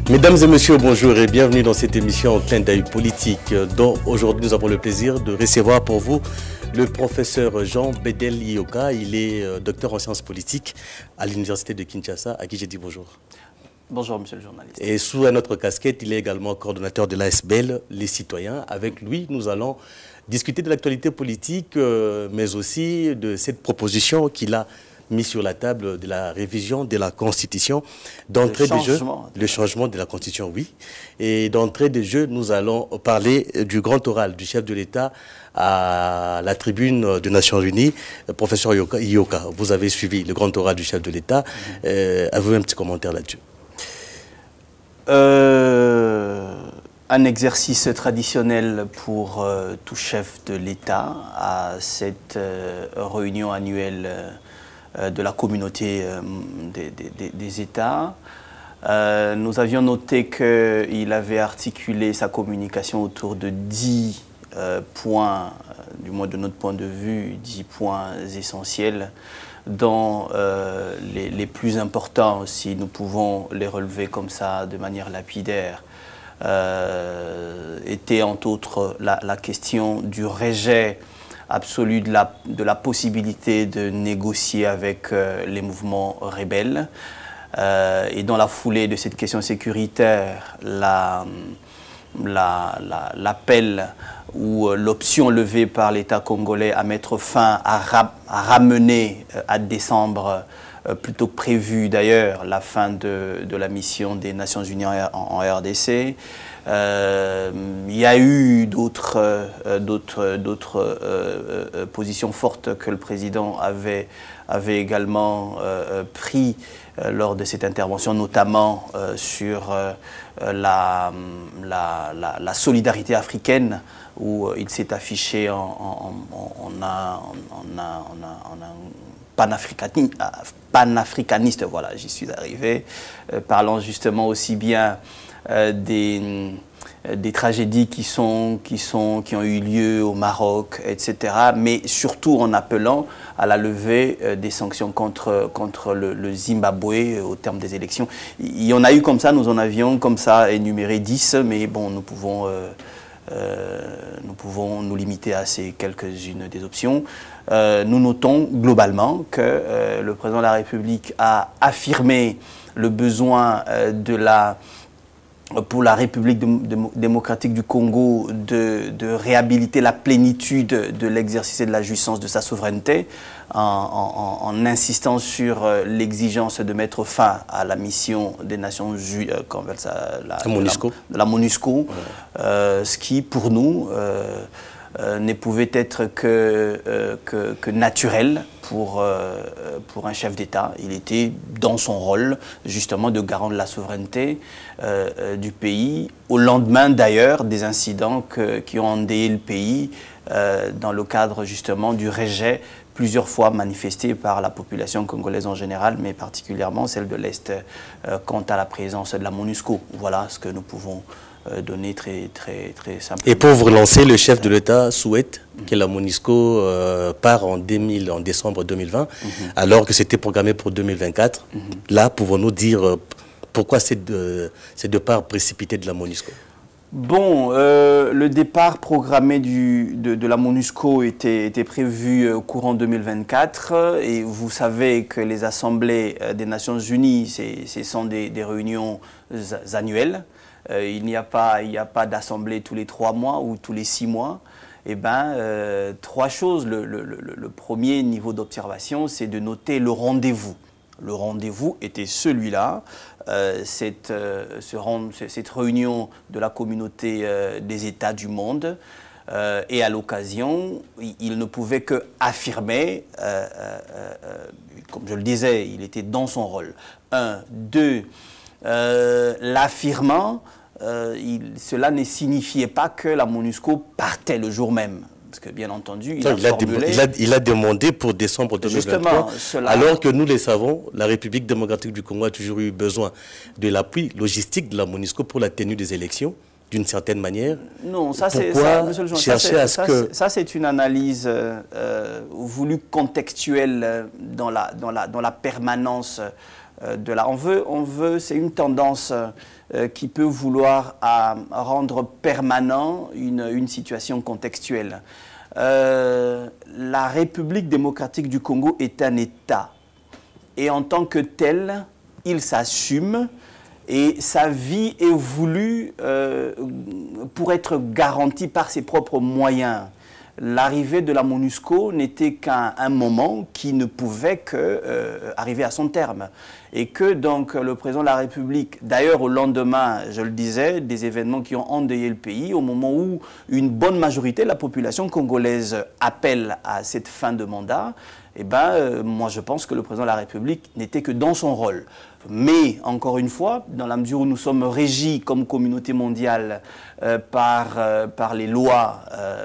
Mesdames et messieurs, bonjour et bienvenue dans cette émission en clin d'œil politique dont aujourd'hui nous avons le plaisir de recevoir pour vous le professeur Jean Bedel Iyoka. Il est docteur en sciences politiques à l'université de Kinshasa, à qui j'ai dit bonjour. Bonjour, monsieur le journaliste. Et sous un autre casquette, il est également coordonnateur de l'ASBL, les citoyens. Avec lui, nous allons discuter de l'actualité politique, mais aussi de cette proposition qu'il a mis sur la table de la révision de la Constitution. D'entrée de jeu, le changement de la Constitution, oui. Et d'entrée de jeu, nous allons parler du grand oral du chef de l'État à la tribune des Nations Unies, professeur Iyoka. Vous avez suivi le grand oral du chef de l'État. Avez-vous un petit commentaire là-dessus? Un exercice traditionnel pour tout chef de l'État à cette réunion annuelle de la communauté des États. Nous avions noté qu'il avait articulé sa communication autour de 10 points, du moins de notre point de vue, 10 points essentiels, dont les plus importants, si nous pouvons les relever comme ça de manière lapidaire, était entre autres la question du rejet absolu de la possibilité de négocier avec les mouvements rebelles. Et dans la foulée de cette question sécuritaire, l'appel ou l'option levée par l'État congolais à mettre fin, à ramener à décembre, plutôt que prévu d'ailleurs, la fin de la mission des Nations Unies en RDC. Il y a eu d'autres positions fortes que le président avait également pris lors de cette intervention, notamment sur la solidarité africaine, où il s'est affiché en un panafricaniste, voilà, j'y suis arrivé, parlant justement aussi bien des tragédies qui ont eu lieu au Maroc, etc., mais surtout en appelant à la levée des sanctions contre le Zimbabwe au terme des élections. Il y en a eu comme ça, nous en avions comme ça énuméré 10, mais bon, nous pouvons nous limiter à ces quelques-unes des options. Nous notons globalement que le président de la République a affirmé le besoin pour la République démocratique du Congo de réhabiliter la plénitude de l'exercice et de la jouissance de sa souveraineté en insistant sur l'exigence de mettre fin à la mission des Nations Unies, la MONUSCO, ce qui pour nous ne pouvait être que naturel pour un chef d'État. Il était dans son rôle justement de garant de la souveraineté du pays, au lendemain d'ailleurs des incidents qui ont endeuillé le pays dans le cadre justement du rejet plusieurs fois manifesté par la population congolaise en général, mais particulièrement celle de l'Est quant à la présence de la MONUSCO. Voilà ce que nous pouvons donner très simplement. Et pour vous relancer, le chef de l'État souhaite que la MONUSCO part en décembre 2020, alors que c'était programmé pour 2024. Là, pouvons-nous dire pourquoi ce départ précipité de la MONUSCO? Bon, le départ programmé de la MONUSCO était prévu au courant 2024 et vous savez que les assemblées des Nations Unies, ce sont des réunions annuelles. Il n'y a pas d'assemblée tous les 3 mois ou tous les 6 mois. Eh bien, 3 choses. Le premier niveau d'observation, c'est de noter le rendez-vous. Le rendez-vous était celui-là, cette réunion de la communauté des États du monde. Et à l'occasion, il ne pouvait qu'affirmer, comme je le disais, il était dans son rôle. 1, 2, l'affirmant, cela ne signifiait pas que la MONUSCO partait le jour même. Parce que bien entendu, il a demandé pour décembre 2023, alors que nous le savons, la République démocratique du Congo a toujours eu besoin de l'appui logistique de la MONUSCO pour la tenue des élections, d'une certaine manière. Non, ça c'est une analyse voulue contextuelle dans la permanence de la. On veut, c'est une tendance qui peut vouloir rendre permanent une situation contextuelle. La République démocratique du Congo est un État. Et en tant que tel, il s'assume et sa vie est voulue pour être garantie par ses propres moyens. L'arrivée de la MONUSCO n'était qu'un moment qui ne pouvait qu'arriver à son terme. Et que donc le président de la République, d'ailleurs au lendemain, je le disais, des événements qui ont endeuillé le pays, au moment où une bonne majorité de la population congolaise appelle à cette fin de mandat, eh ben, moi je pense que le président de la République n'était que dans son rôle. Mais, encore une fois, dans la mesure où nous sommes régis comme communauté mondiale par les lois,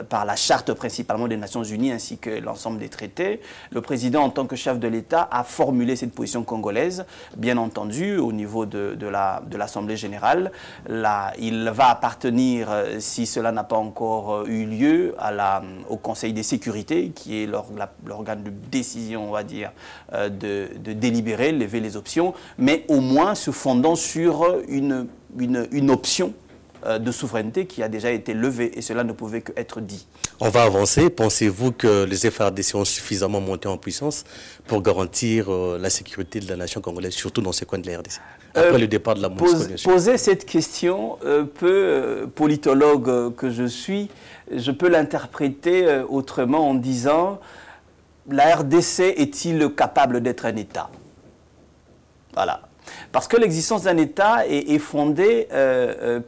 par la charte principalement des Nations Unies ainsi que l'ensemble des traités, le président en tant que chef de l'État a formulé cette position congolaise, bien entendu au niveau de l'Assemblée générale. Là, il va appartenir, si cela n'a pas encore eu lieu, au Conseil des sécurités, qui est l'organe de décision, on va dire, de délibérer, lever les options, mais au moins se fondant sur une option de souveraineté qui a déjà été levée, et cela ne pouvait qu'être dit. On va avancer. Pensez-vous que les FARDC ont suffisamment monté en puissance pour garantir la sécurité de la nation congolaise, surtout dans ces coins de la RDC, après le départ de la MONUSCO? Poser cette question, politologue que je suis, je peux l'interpréter autrement en disant: la RDC est-il capable d'être un État? Voilà. Parce que l'existence d'un État est fondée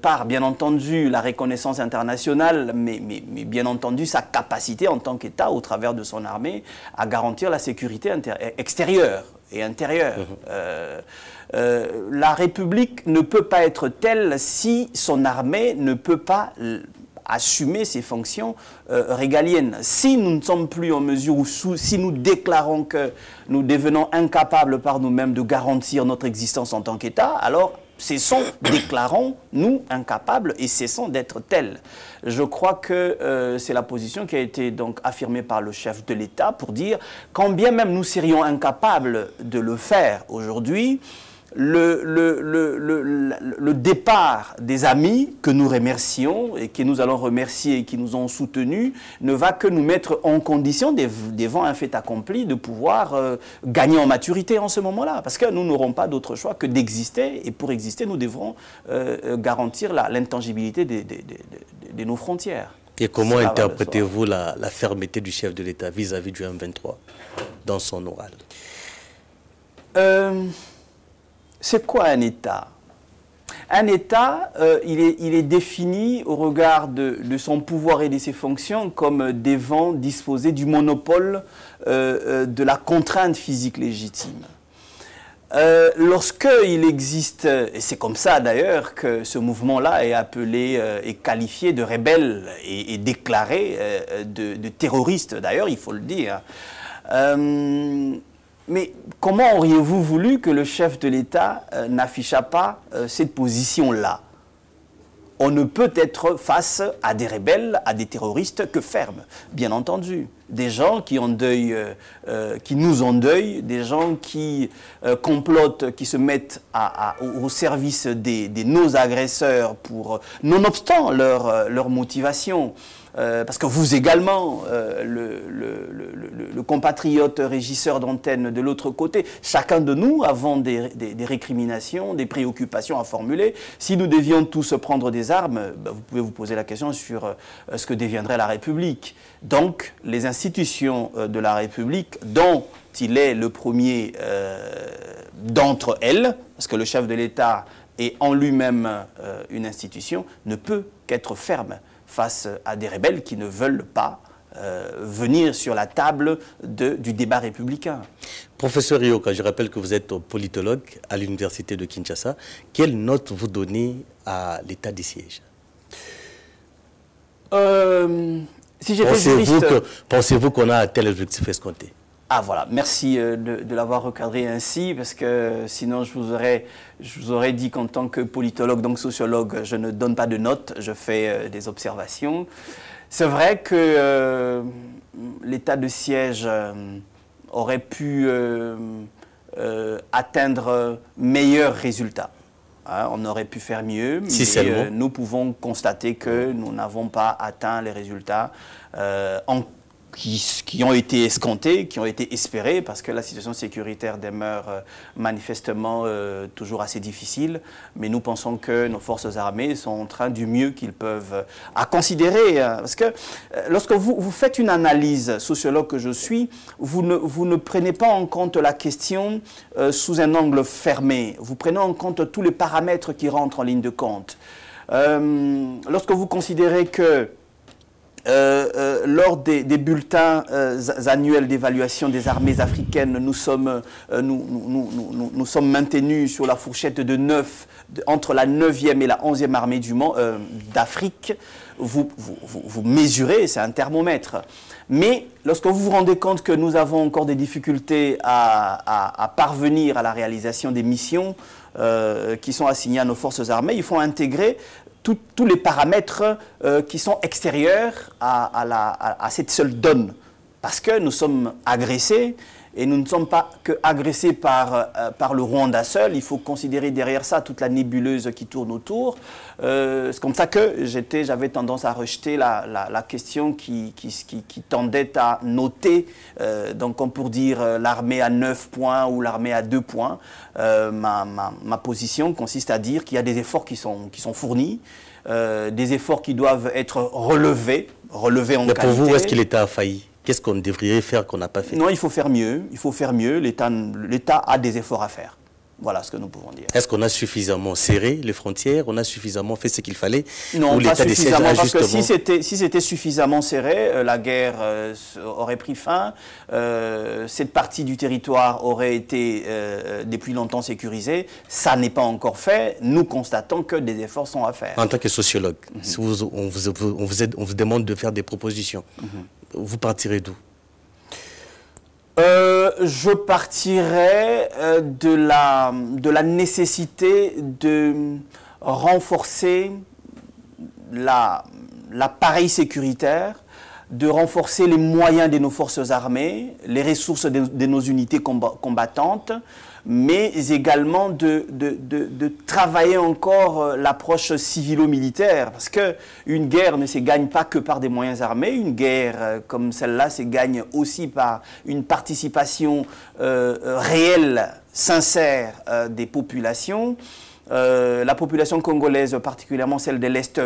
par, bien entendu, la reconnaissance internationale, mais bien entendu sa capacité en tant qu'État, au travers de son armée, à garantir la sécurité extérieure et intérieure. La République ne peut pas être telle si son armée ne peut pas assumer ses fonctions régaliennes. Si nous ne sommes plus en mesure, ou si nous déclarons que nous devenons incapables par nous-mêmes de garantir notre existence en tant qu'État, alors cessons, déclarons-nous incapables et cessons d'être tels. Je crois que c'est la position qui a été donc affirmée par le chef de l'État pour dire, quand bien même nous serions incapables de le faire aujourd'hui, le départ des amis que nous remercions et que nous allons remercier et qui nous ont soutenus ne va que nous mettre en condition, devant un fait accompli, de pouvoir gagner en maturité en ce moment-là. Parce que nous n'aurons pas d'autre choix que d'exister, et pour exister, nous devrons garantir l'intangibilité de nos frontières. Et comment interprétez-vous la fermeté du chef de l'État vis-à-vis du M23 dans son oral? C'est quoi un État? Un État, il est défini au regard de son pouvoir et de ses fonctions comme devant disposer du monopole de la contrainte physique légitime. Lorsqu'il existe, et c'est comme ça d'ailleurs que ce mouvement-là est appelé et qualifié de rebelle et déclaré de terroriste d'ailleurs, il faut le dire. Mais comment auriez-vous voulu que le chef de l'État n'affichât pas cette position-là? On ne peut être face à des rebelles, à des terroristes que ferme, bien entendu. Des gens qui qui nous endeuillent, des gens qui complotent, qui se mettent au service de nos agresseurs nonobstant leur motivation. Parce que vous également, le compatriote régisseur d'antenne de l'autre côté, chacun de nous avons des récriminations, des préoccupations à formuler. Si nous devions tous prendre des armes, vous pouvez vous poser la question sur ce que deviendrait la République. Donc, les institutions de la République, dont il est le premier d'entre elles, parce que le chef de l'État est en lui-même une institution, ne peut qu'être ferme face à des rebelles qui ne veulent pas venir sur la table du débat républicain. Professeur Ryoka, je rappelle que vous êtes politologue à l'université de Kinshasa. Quelle note vous donnez à l'état des sièges? Si j'étais juriste... Pensez-vous qu'on a atteint l'objectif escompté? Ah voilà, merci de l'avoir recadré ainsi, parce que sinon je vous aurais dit qu'en tant que politologue, donc sociologue, je ne donne pas de notes, je fais des observations. C'est vrai que l'état de siège aurait pu atteindre meilleurs résultats. Hein, on aurait pu faire mieux, mais nous pouvons constater que nous n'avons pas atteint les résultats qui ont été escomptés, qui ont été espérés, parce que la situation sécuritaire demeure manifestement toujours assez difficile. Mais nous pensons que nos forces armées sont en train du mieux qu'ils peuvent à considérer. Parce que lorsque vous faites une analyse, sociologue que je suis, vous ne prenez pas en compte la question sous un angle fermé. Vous prenez en compte tous les paramètres qui rentrent en ligne de compte. Lorsque vous considérez que lors des bulletins annuels d'évaluation des armées africaines, nous sommes maintenus sur la fourchette de 9, entre la 9e et la 11e armée d'Afrique. Vous mesurez, c'est un thermomètre. Mais lorsque vous vous rendez compte que nous avons encore des difficultés à parvenir à la réalisation des missions qui sont assignées à nos forces armées, il faut intégrer tous les paramètres qui sont extérieurs à cette seule donne. Parce que nous sommes agressés, et nous ne sommes pas que agressés par le Rwanda seul. Il faut considérer derrière ça toute la nébuleuse qui tourne autour. C'est comme ça que j'avais tendance à rejeter la question qui tendait à noter, donc comme pour dire l'armée à 9 points ou l'armée à 2 points. Ma position consiste à dire qu'il y a des efforts qui sont fournis, des efforts qui doivent être relevés en qualité. Pour vous, est-ce que l'État a failli ? Qu'est-ce qu'on devrait faire qu'on n'a pas fait? Non, il faut faire mieux. Il faut faire mieux. L'État a des efforts à faire. Voilà ce que nous pouvons dire. Est-ce qu'on a suffisamment serré les frontières? On a suffisamment fait ce qu'il fallait? Non, pas suffisamment, parce que si c'était suffisamment serré, la guerre aurait pris fin, cette partie du territoire aurait été depuis longtemps sécurisée. Ça n'est pas encore fait. Nous constatons que des efforts sont à faire. En tant que sociologue, si on vous demande de faire des propositions, vous partirez d'où? Je partirais de la nécessité de renforcer l'appareil sécuritaire, de renforcer les moyens de nos forces armées, les ressources de nos unités combattantes, mais également de travailler encore l'approche civilo-militaire. Parce qu'une guerre ne se gagne pas que par des moyens armés. Une guerre comme celle-là se gagne aussi par une participation réelle, sincère des populations. La population congolaise, particulièrement celle de l'Est,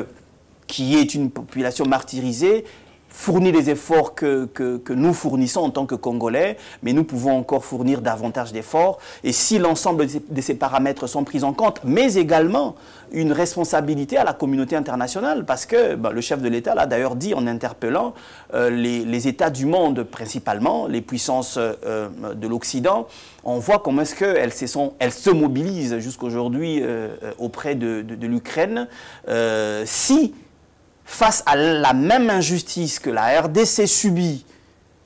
qui est une population martyrisée, fournit les efforts que nous fournissons en tant que Congolais, mais nous pouvons encore fournir davantage d'efforts. Et si l'ensemble de ces paramètres sont pris en compte, mais également une responsabilité à la communauté internationale, parce que le chef de l'État l'a d'ailleurs dit en interpellant les États du monde, principalement les puissances de l'Occident. On voit comment est-ce qu'elles se mobilisent jusqu'aujourd'hui auprès de l'Ukraine. Face à la même injustice que la RDC subit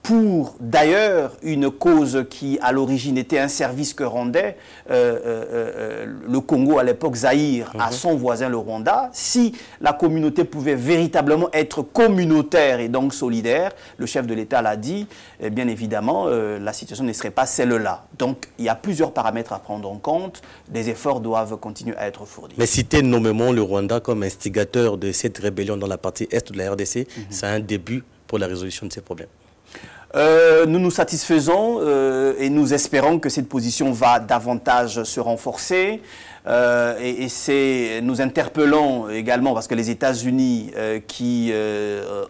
pour d'ailleurs une cause qui à l'origine était un service que rendait le Congo à l'époque Zaïre à son voisin le Rwanda, si la communauté pouvait véritablement être communautaire et donc solidaire, le chef de l'État l'a dit, bien évidemment la situation ne serait pas celle-là. Donc il y a plusieurs paramètres à prendre en compte, des efforts doivent continuer à être fournis. Mais citer nommément le Rwanda comme instigateur de cette rébellion dans la partie est de la RDC, c'est un début pour la résolution de ces problèmes. Nous nous satisfaisons et nous espérons que cette position va davantage se renforcer. Nous interpellons également, parce que les États-Unis qui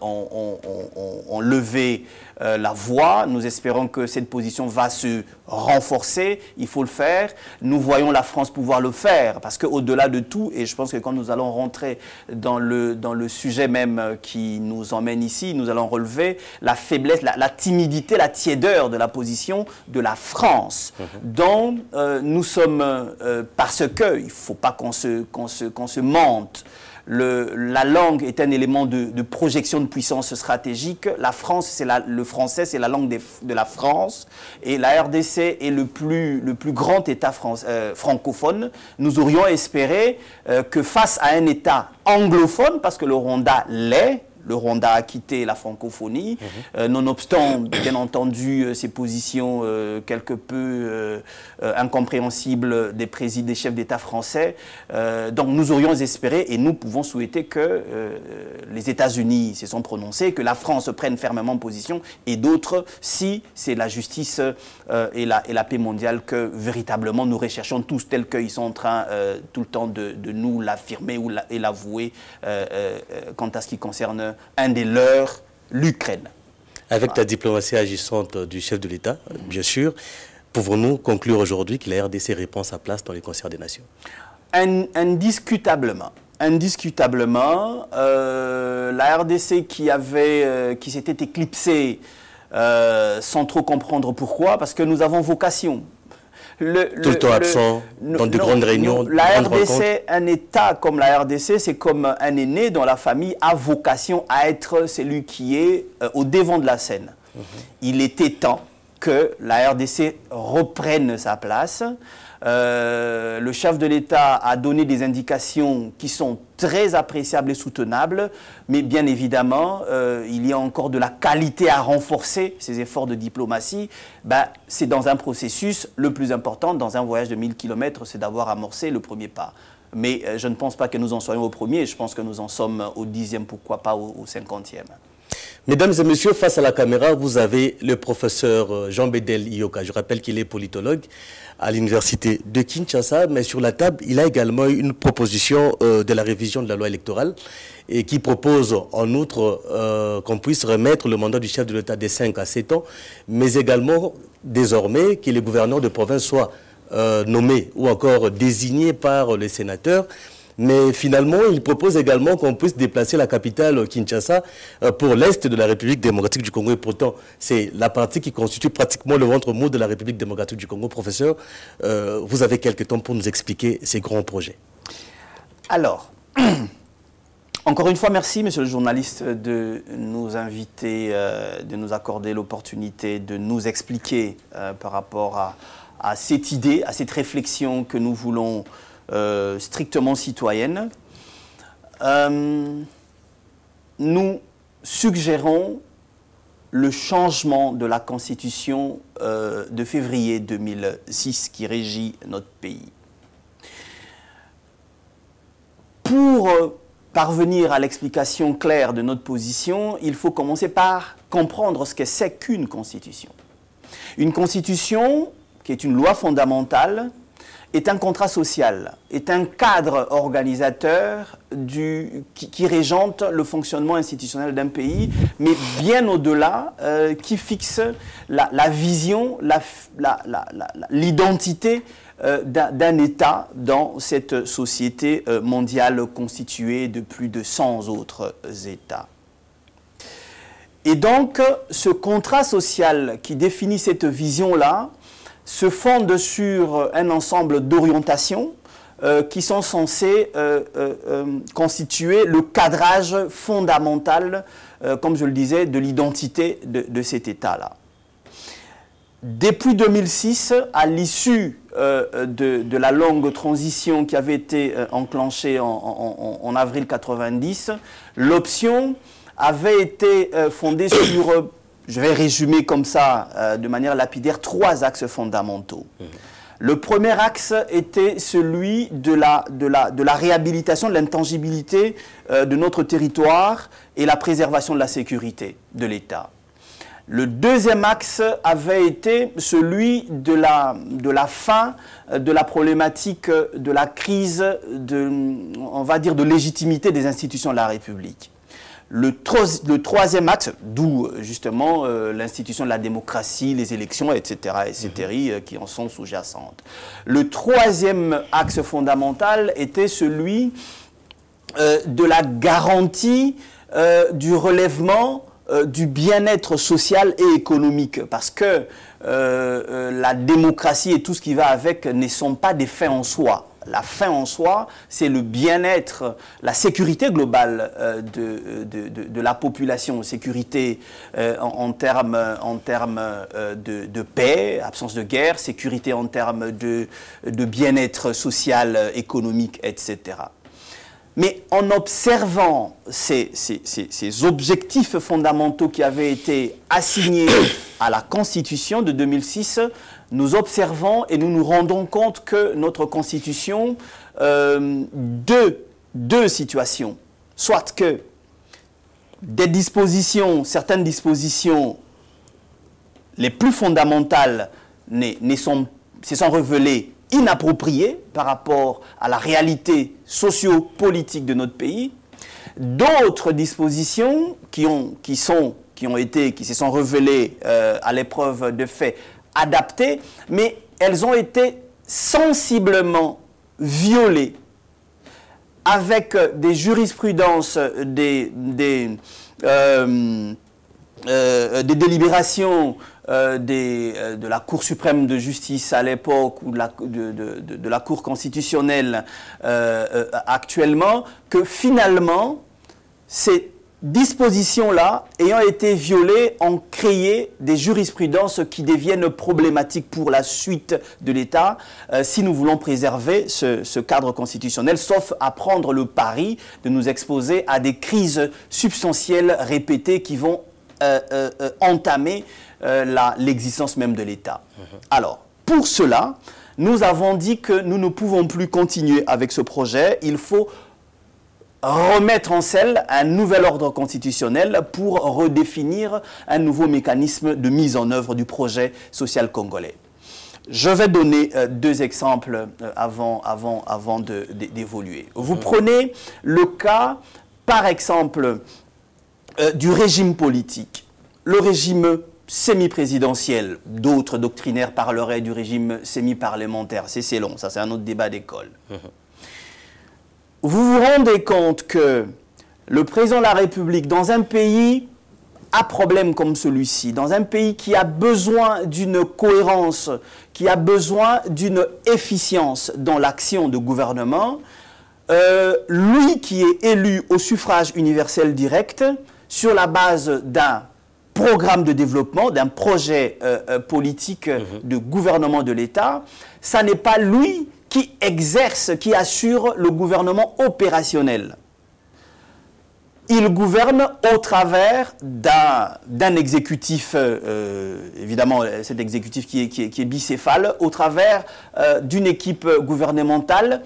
ont levé la voix, nous espérons que cette position va se renforcer, il faut le faire. Nous voyons la France pouvoir le faire, parce qu'au-delà de tout, et je pense que quand nous allons rentrer dans le sujet même qui nous emmène ici, nous allons relever la faiblesse, la timidité, la tiédeur de la position de la France, dont nous sommes, parce que, il ne faut pas qu'on se mente, la langue est un élément de projection de puissance stratégique. La France, le français, c'est la langue de la France. Et la RDC est le plus grand État francophone. Nous aurions espéré que face à un État anglophone, parce que le Rwanda l'est, Le Rwanda a quitté la francophonie, nonobstant, bien entendu, ces positions quelque peu incompréhensibles des chefs d'État français. Donc nous aurions espéré et nous pouvons souhaiter que les États-Unis se sont prononcés, que la France prenne fermement position et d'autres, si c'est la justice et la paix mondiale que véritablement nous recherchons tous, tels qu'ils sont en train tout le temps de nous l'affirmer et l'avouer quant à ce qui concerne un des leurs, l'Ukraine. Avec la diplomatie agissante du chef de l'État, bien sûr, pouvons-nous conclure aujourd'hui que la RDC répond sa place dans les concerts des nations? Indiscutablement. Indiscutablement, la RDC qui s'était éclipsée sans trop comprendre pourquoi, parce que nous avons vocation. Tout le temps absent dans de grandes réunions. La RDC, un État comme la RDC, c'est comme un aîné dont la famille a vocation à être celui qui est au devant de la scène. Il était temps que la RDC reprenne sa place. Le chef de l'État a donné des indications qui sont très appréciables et soutenables, mais bien évidemment, il y a encore de la qualité à renforcer ces efforts de diplomatie. C'est dans un processus, le plus important, dans un voyage de 1000 km, c'est d'avoir amorcé le premier pas. Mais je ne pense pas que nous en soyons au premier, je pense que nous en sommes au 10e, pourquoi pas au 50e. Mesdames et messieurs, face à la caméra, vous avez le professeur Jean-Bédel Iyoka. Je rappelle qu'il est politologue à l'université de Kinshasa, mais sur la table, il a également une proposition de la révision de la loi électorale et qui propose en outre qu'on puisse remettre le mandat du chef de l'État de 5 à 7 ans, mais également désormais que les gouverneurs de province soient nommés ou encore désignés par les sénateurs. Mais finalement, il propose également qu'on puisse déplacer la capitale Kinshasa pour l'Est de la République démocratique du Congo. Et pourtant, c'est la partie qui constitue pratiquement le ventre mou de la République démocratique du Congo. Professeur, vous avez quelques temps pour nous expliquer ces grands projets. Alors, encore une fois, merci, monsieur le journaliste, de nous inviter, de nous accorder l'opportunité de nous expliquer par rapport à cette idée, à cette réflexion que nous voulons strictement citoyenne. Nous suggérons le changement de la Constitution de février 2006 qui régit notre pays. Pour parvenir à l'explication claire de notre position, il faut commencer par comprendre ce que c'est qu'une Constitution. Une Constitution, qui est une loi fondamentale, est un contrat social, est un cadre organisateur qui régente le fonctionnement institutionnel d'un pays, mais bien au-delà, qui fixe la vision, l'identité d'un État dans cette société mondiale constituée de plus de 100 autres États. Et donc, ce contrat social qui définit cette vision-là se fonde sur un ensemble d'orientations qui sont censées constituer le cadrage fondamental, comme je le disais, de l'identité de cet État-là. Depuis 2006, à l'issue de la longue transition qui avait été enclenchée en avril 90, l'option avait été fondée sur... Je vais résumer comme ça, de manière lapidaire, 3 axes fondamentaux. Le premier axe était celui de la réhabilitation, de l'intangibilité de notre territoire et la préservation de la sécurité de l'État. Le deuxième axe avait été celui de la fin de la problématique de la crise, on va dire, de légitimité des institutions de la République. Le troisième axe, d'où justement l'institution de la démocratie, les élections, etc., qui en sont sous-jacentes. Le troisième axe fondamental était celui de la garantie du relèvement du bien-être social et économique, parce que la démocratie et tout ce qui va avec ne sont pas des fins en soi. La fin en soi, c'est le bien-être, la sécurité globale de la population, sécurité en termes de paix, absence de guerre, sécurité en termes de bien-être social, économique, etc. Mais en observant ces objectifs fondamentaux qui avaient été assignés à la Constitution de 2006, nous observons et nous nous rendons compte que notre Constitution, deux situations, soit que certaines dispositions les plus fondamentales se sont révélées inappropriées par rapport à la réalité socio-politique de notre pays. D'autres dispositions qui se sont révélées à l'épreuve de faits adaptées, mais elles ont été sensiblement violées avec des jurisprudences, des délibérations de la Cour suprême de justice à l'époque ou de la Cour constitutionnelle actuellement, que finalement, ces dispositions-là, ayant été violées, ont créé des jurisprudences qui deviennent problématiques pour la suite de l'État si nous voulons préserver ce cadre constitutionnel, sauf à prendre le pari de nous exposer à des crises substantielles répétées qui vont entamer l'existence même de l'État. Alors, pour cela, nous avons dit que nous ne pouvons plus continuer avec ce projet. Il faut remettre en selle un nouvel ordre constitutionnel pour redéfinir un nouveau mécanisme de mise en œuvre du projet social congolais. Je vais donner deux exemples avant d'évoluer. Vous prenez le cas, par exemple, du régime politique. Le régime semi-présidentiel, d'autres doctrinaires parleraient du régime semi-parlementaire. C'est long, ça c'est un autre débat d'école. Vous vous rendez compte que le président de la République, dans un pays à problème comme celui-ci, dans un pays qui a besoin d'une cohérence, qui a besoin d'une efficience dans l'action de gouvernement, lui qui est élu au suffrage universel direct, sur la base d'un programme de développement, d'un projet politique de gouvernement de l'État, ça n'est pas lui qui exerce, qui assure le gouvernement opérationnel. Il gouverne au travers d'un exécutif, évidemment cet exécutif qui est bicéphale, au travers d'une équipe gouvernementale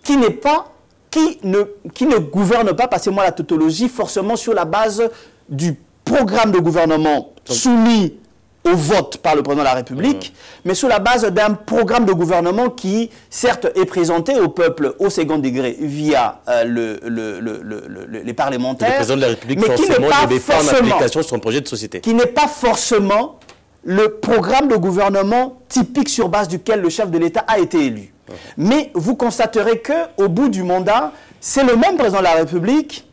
qui ne gouverne pas, passez-moi la tautologie, forcément sur la base du programme de gouvernement soumis au vote par le président de la République, mais sur la base d'un programme de gouvernement qui, certes, est présenté au peuple au second degré via les parlementaires, le président de la République, mais qui n'est pas en application son projet de société. Qui n'est pas forcément le programme de gouvernement typique sur base duquel le chef de l'État a été élu. Mais vous constaterez qu'au bout du mandat, c'est le même président de la République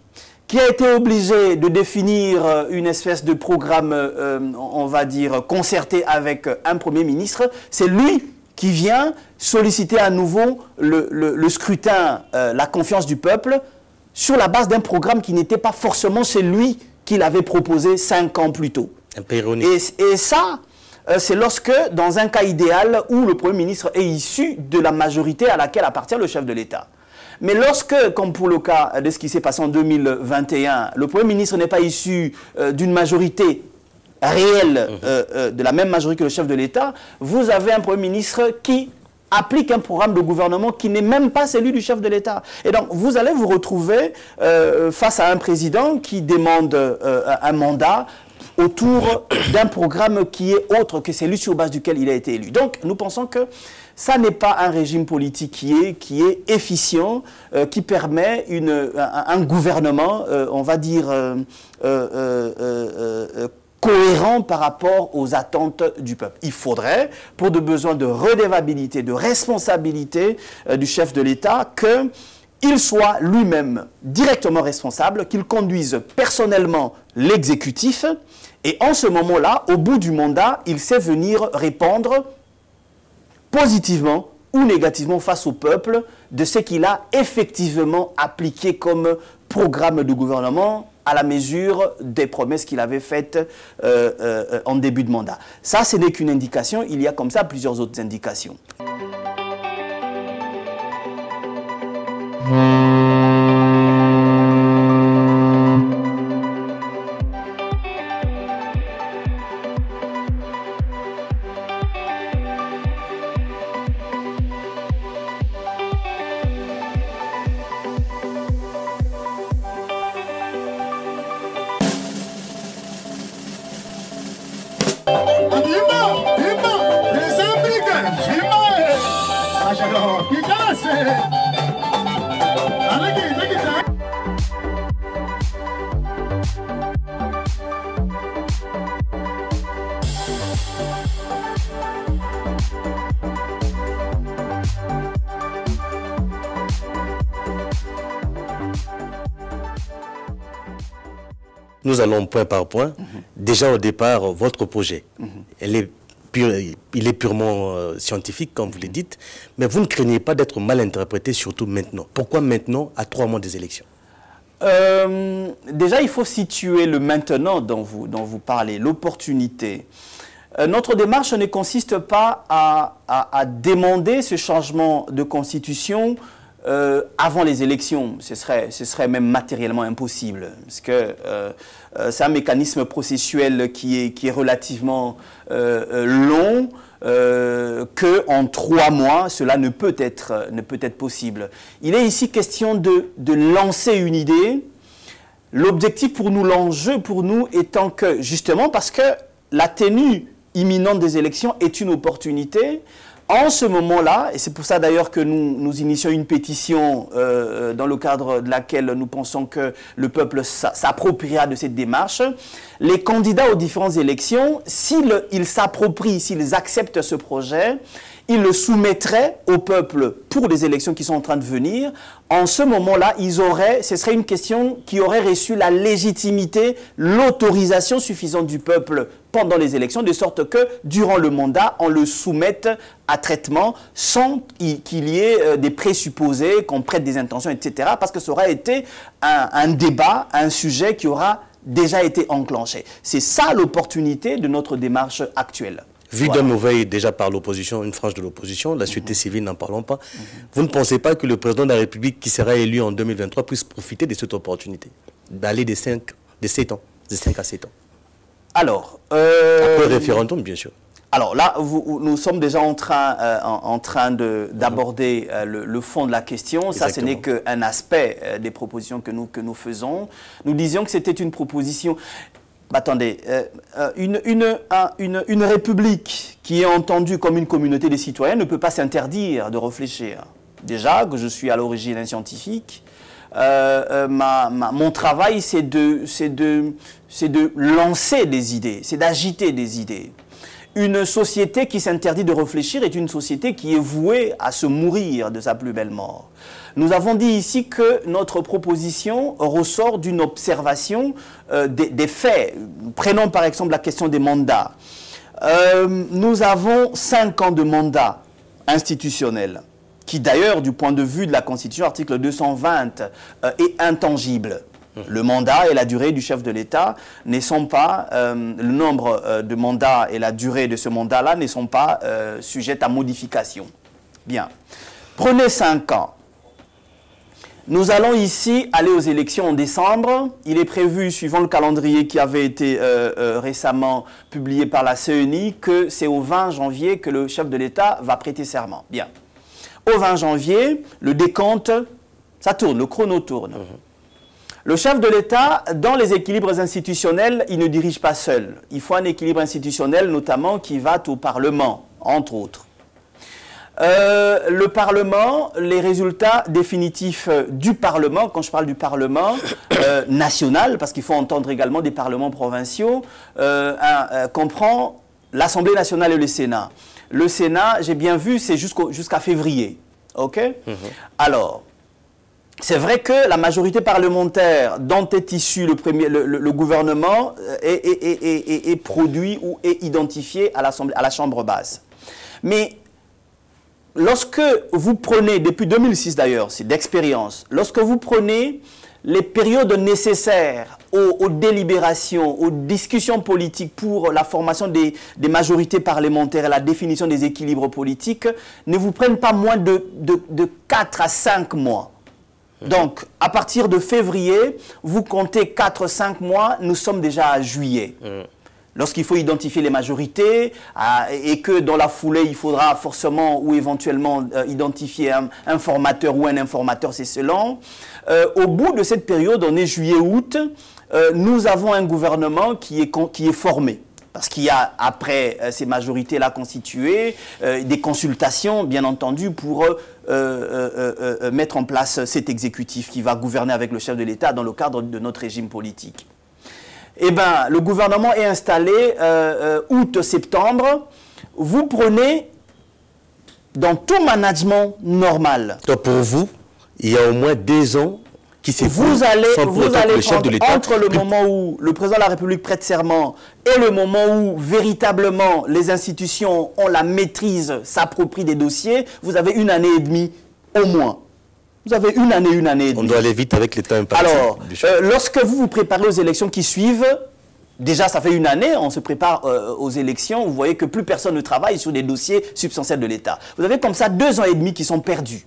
qui a été obligé de définir une espèce de programme, on va dire, concerté avec un Premier ministre. C'est lui qui vient solliciter à nouveau le scrutin, la confiance du peuple, sur la base d'un programme qui n'était pas forcément celui qu'il avait proposé 5 ans plus tôt. Et ça, c'est lorsque, dans un cas idéal, où le Premier ministre est issu de la majorité à laquelle appartient le chef de l'État. Mais lorsque, comme pour le cas de ce qui s'est passé en 2021, le Premier ministre n'est pas issu d'une majorité réelle, de la même majorité que le chef de l'État, vous avez un Premier ministre qui applique un programme de gouvernement qui n'est même pas celui du chef de l'État. Et donc, vous allez vous retrouver face à un président qui demande un mandat autour d'un programme qui est autre que celui sur base duquel il a été élu. Donc, nous pensons que ça n'est pas un régime politique qui est efficient, qui permet un gouvernement, on va dire, cohérent par rapport aux attentes du peuple. Il faudrait, pour des besoins de redevabilité, de responsabilité du chef de l'État, qu'il soit lui-même directement responsable, qu'il conduise personnellement l'exécutif, et en ce moment-là, au bout du mandat, il sait venir répondre positivement ou négativement face au peuple de ce qu'il a effectivement appliqué comme programme de gouvernement à la mesure des promesses qu'il avait faites en début de mandat. Ça, ce n'est qu'une indication, il y a comme ça plusieurs autres indications. Nous allons point par point. Déjà au départ, votre projet, il est purement scientifique, comme vous le dites, mais vous ne craignez pas d'être mal interprété, surtout maintenant. Pourquoi maintenant, à 3 mois des élections? Déjà, il faut situer le maintenant dont vous parlez, l'opportunité. Notre démarche ne consiste pas à demander ce changement de constitution avant les élections. Ce serait même matériellement impossible, parce que c'est un mécanisme processuel qui est relativement long, qu'en 3 mois, cela ne peut être possible. Il est ici question de lancer une idée. L'objectif pour nous, l'enjeu pour nous étant que, justement, parce que la tenue imminente des élections est une opportunité. En ce moment-là, et c'est pour ça d'ailleurs que nous initions une pétition dans le cadre de laquelle nous pensons que le peuple s'appropriera de cette démarche, les candidats aux différentes élections, s'ils s'approprient, s'ils acceptent ce projet, ils le soumettraient au peuple pour les élections qui sont en train de venir. En ce moment-là, ce serait une question qui aurait reçu la légitimité, l'autorisation suffisante du peuple pendant les élections, de sorte que, durant le mandat, on le soumette à traitement sans qu'il y ait des présupposés, qu'on prête des intentions, etc. Parce que ça aura été un débat, un sujet qui aura déjà été enclenché. C'est ça l'opportunité de notre démarche actuelle. Vu d'un mauvais déjà par l'opposition, une frange de l'opposition, la société civile, n'en parlons pas, vous ne pensez pas que le président de la République qui sera élu en 2023 puisse profiter de cette opportunité, d'aller de 5 à 7 ans? Alors, après le référendum, bien sûr. Alors là, nous sommes déjà en train d'aborder le fond de la question. Exactement. Ça, ce n'est qu'un aspect des propositions que nous faisons. Nous disions que c'était une proposition... Attendez, une république qui est entendue comme une communauté des citoyens ne peut pas s'interdire de réfléchir. Déjà, que je suis à l'origine un scientifique, mon travail, c'est de lancer des idées, c'est d'agiter des idées. Une société qui s'interdit de réfléchir est une société qui est vouée à se mourir de sa plus belle mort. Nous avons dit ici que notre proposition ressort d'une observation des faits. Prenons par exemple la question des mandats. Nous avons 5 ans de mandat institutionnel, qui d'ailleurs, du point de vue de la Constitution, article 220, est intangible. Le mandat et la durée du chef de l'État ne sont pas, le nombre de mandats et la durée de ce mandat-là ne sont pas sujettes à modification. Bien. Prenez 5 ans. Nous allons ici aller aux élections en décembre. Il est prévu, suivant le calendrier qui avait été récemment publié par la CENI, que c'est au 20 janvier que le chef de l'État va prêter serment. Bien. Au 20 janvier, le décompte, ça tourne, le chrono tourne. Le chef de l'État, dans les équilibres institutionnels, il ne dirige pas seul. Il faut un équilibre institutionnel, notamment, qui va au Parlement, entre autres. Le Parlement, les résultats définitifs du Parlement, quand je parle du Parlement national, parce qu'il faut entendre également des parlements provinciaux, comprend l'Assemblée nationale et le Sénat. Le Sénat, j'ai bien vu, c'est jusqu'à février. OK ? Alors, c'est vrai que la majorité parlementaire dont est issu le gouvernement est produit ou est identifié à la Chambre basse. Mais lorsque vous prenez, depuis 2006 d'ailleurs, c'est d'expérience, lorsque vous prenez les périodes nécessaires aux délibérations, aux discussions politiques pour la formation des majorités parlementaires et la définition des équilibres politiques, ne vous prennent pas moins de 4 à 5 mois. Donc, à partir de février, vous comptez 4-5 mois, nous sommes déjà à juillet. Lorsqu'il faut identifier les majorités et que dans la foulée, il faudra forcément ou éventuellement identifier un formateur ou un informateur, c'est selon. Au bout de cette période, on est juillet-août, nous avons un gouvernement qui est formé. Parce qu'il y a, après ces majorités-là constituées, des consultations, bien entendu, pour mettre en place cet exécutif qui va gouverner avec le chef de l'État dans le cadre de notre régime politique. Eh bien, le gouvernement est installé août-septembre. Vous prenez, dans tout management normal... Donc pour vous, il y a au moins 2 ans qui s'est vous allez prendre entre le moment où le président de la République prête serment et le moment où véritablement les institutions ont la maîtrise, s'approprient des dossiers, vous avez 1 année et demie au moins. Vous avez 1 année et demie. On doit aller vite avec les temps impartis. Alors, lorsque vous vous préparez aux élections qui suivent, déjà ça fait 1 année, on se prépare aux élections, vous voyez que plus personne ne travaille sur des dossiers substantiels de l'État. Vous avez comme ça 2 ans et demi qui sont perdus.